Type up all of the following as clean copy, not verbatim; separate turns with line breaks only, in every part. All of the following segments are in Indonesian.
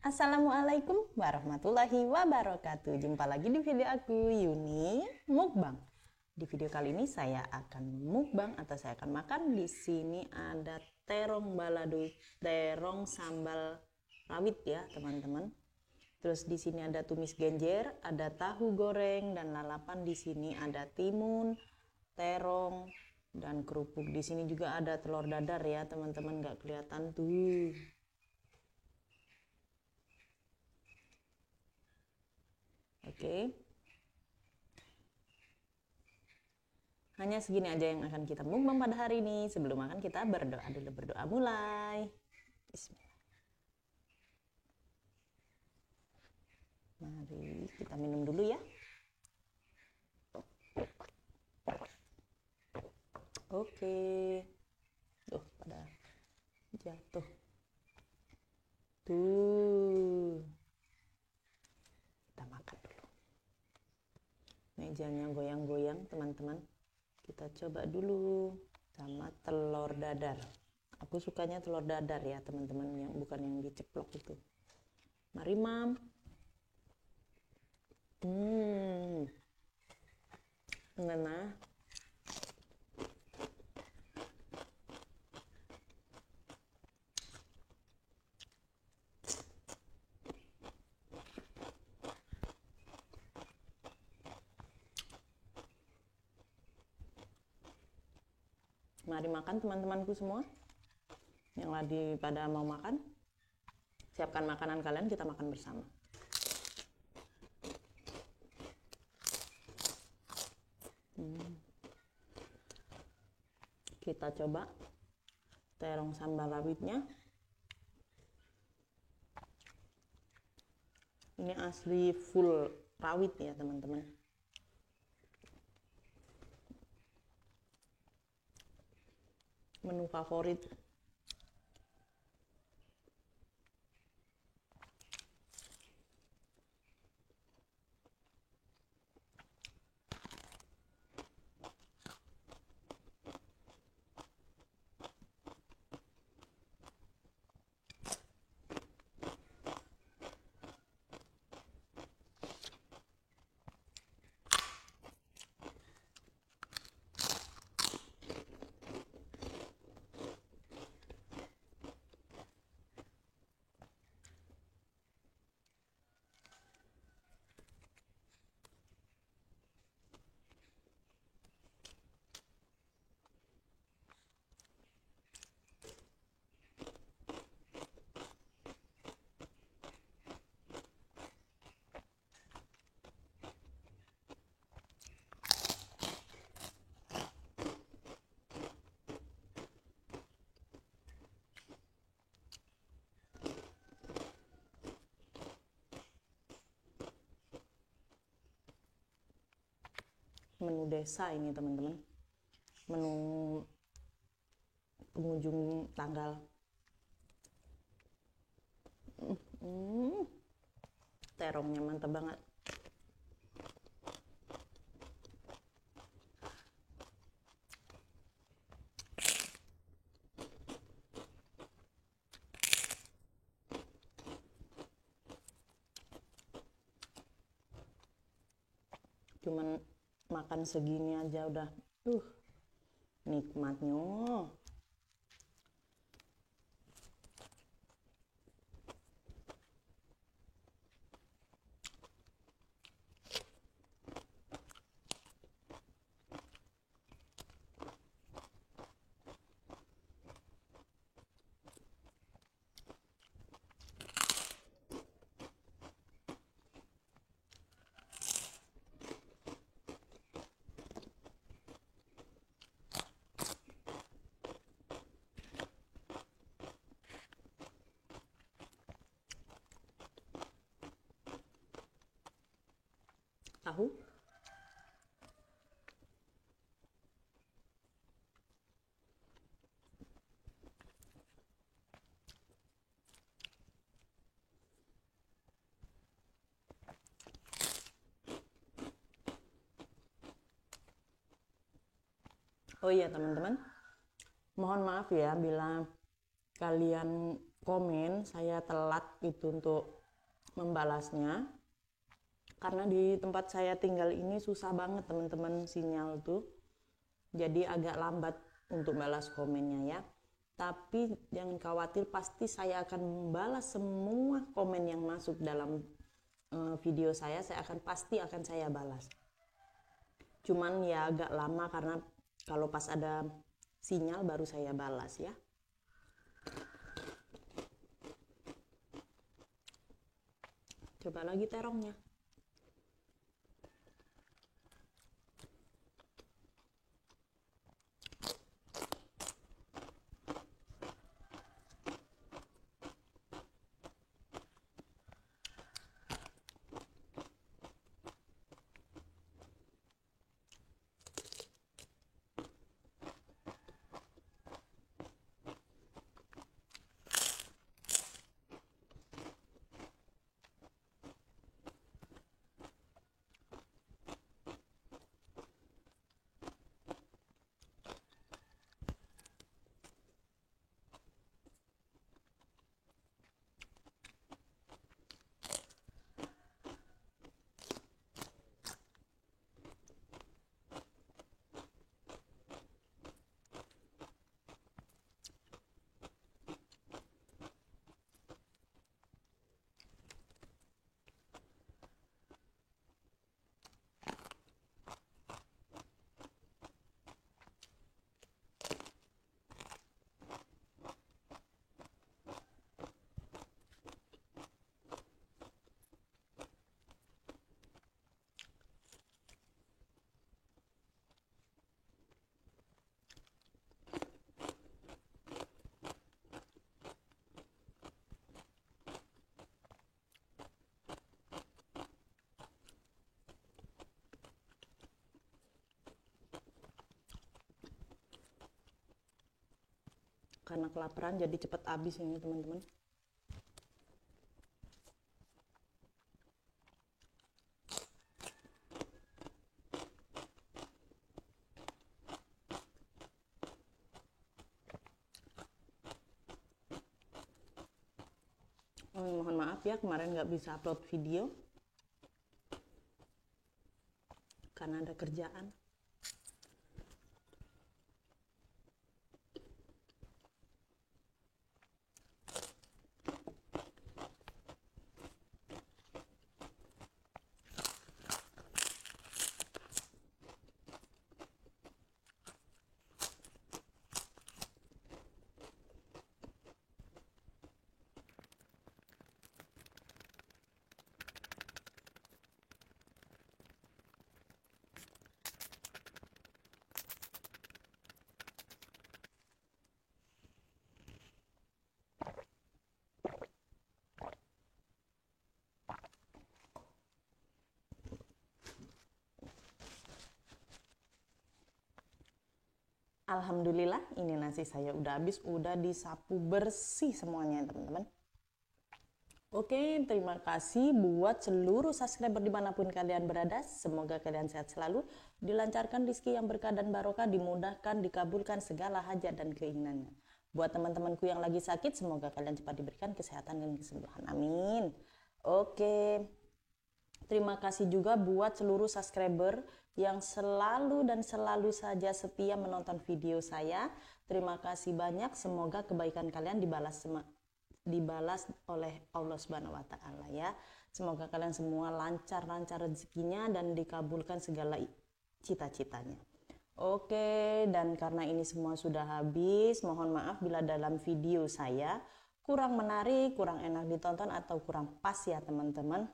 Assalamualaikum warahmatullahi wabarakatuh. Jumpa lagi di video aku, Yuni Mukbang. Di video kali ini saya akan mukbang atau saya akan makan. Di sini ada terong balado, terong sambal rawit ya, teman-teman. Terus di sini ada tumis genjer, ada tahu goreng dan lalapan. Di sini ada timun, terong dan kerupuk. Di sini juga ada telur dadar ya, teman-teman, nggak kelihatan tuh. Oke. Hanya segini aja yang akan kita mukbang pada hari ini. Sebelum makan kita berdoa dulu. Berdoa mulai. Bismillah. Mari kita minum dulu ya. Oke. Tuh, pada jatuh. Tuh. Kita makan dulu. Mejanya goyang-goyang, teman-teman. Kita coba dulu sama telur dadar. Aku sukanya telur dadar ya, teman-teman, yang bukan yang diceplok itu. Mari, Mam. Nah. Mari makan teman-temanku semua yang lagi pada mau makan. Siapkan makanan kalian, kita makan bersama. Kita coba terong sambal rawitnya. Ini asli full rawit ya, teman-teman. Menu favorit. Menu desa ini, teman-teman. Menu pengunjung tanggal. Terongnya mantap banget. Cuman makan segini aja udah nikmatnya. Tahu? Oh iya, teman-teman, mohon maaf ya bila kalian komen, saya telat itu untuk membalasnya. Karena di tempat saya tinggal ini susah banget teman-teman sinyal tuh. Jadi agak lambat untuk balas komennya ya. Tapi jangan khawatir, pasti saya akan membalas semua komen yang masuk dalam video saya pasti akan saya balas. Cuman ya agak lama karena kalau pas ada sinyal baru saya balas ya. Coba lagi terongnya. Karena kelaparan jadi cepet habis ini teman-teman. Mohon maaf ya kemarin nggak bisa upload video karena ada kerjaan. Alhamdulillah ini nasi saya udah habis, udah disapu bersih semuanya teman-teman. Oke, terima kasih buat seluruh subscriber dimanapun kalian berada. Semoga kalian sehat selalu, dilancarkan rezeki yang berkah dan barokah, dimudahkan, dikabulkan segala hajat dan keinginannya. Buat teman-temanku yang lagi sakit, semoga kalian cepat diberikan kesehatan dan kesembuhan. Amin. Oke, terima kasih juga buat seluruh subscriber yang selalu dan selalu saja setia menonton video saya. Terima kasih banyak, semoga kebaikan kalian dibalas oleh Allah Subhanahu wa taala ya. Semoga kalian semua lancar-lancar rezekinya dan dikabulkan segala cita-citanya. Oke, dan karena ini semua sudah habis, mohon maaf bila dalam video saya kurang menarik, kurang enak ditonton atau kurang pas ya teman-teman.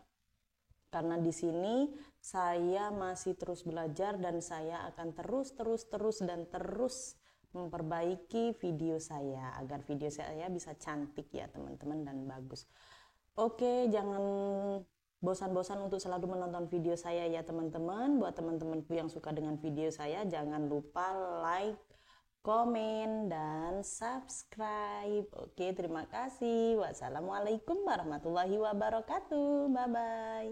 Karena di sini saya masih terus belajar dan saya akan terus memperbaiki video saya agar video saya bisa cantik ya teman-teman dan bagus. Oke, jangan bosan-bosan untuk selalu menonton video saya ya teman-teman. Buat teman-temanku yang suka dengan video saya, jangan lupa like, komen, dan subscribe. Oke, terima kasih. Wassalamualaikum warahmatullahi wabarakatuh. Bye-bye.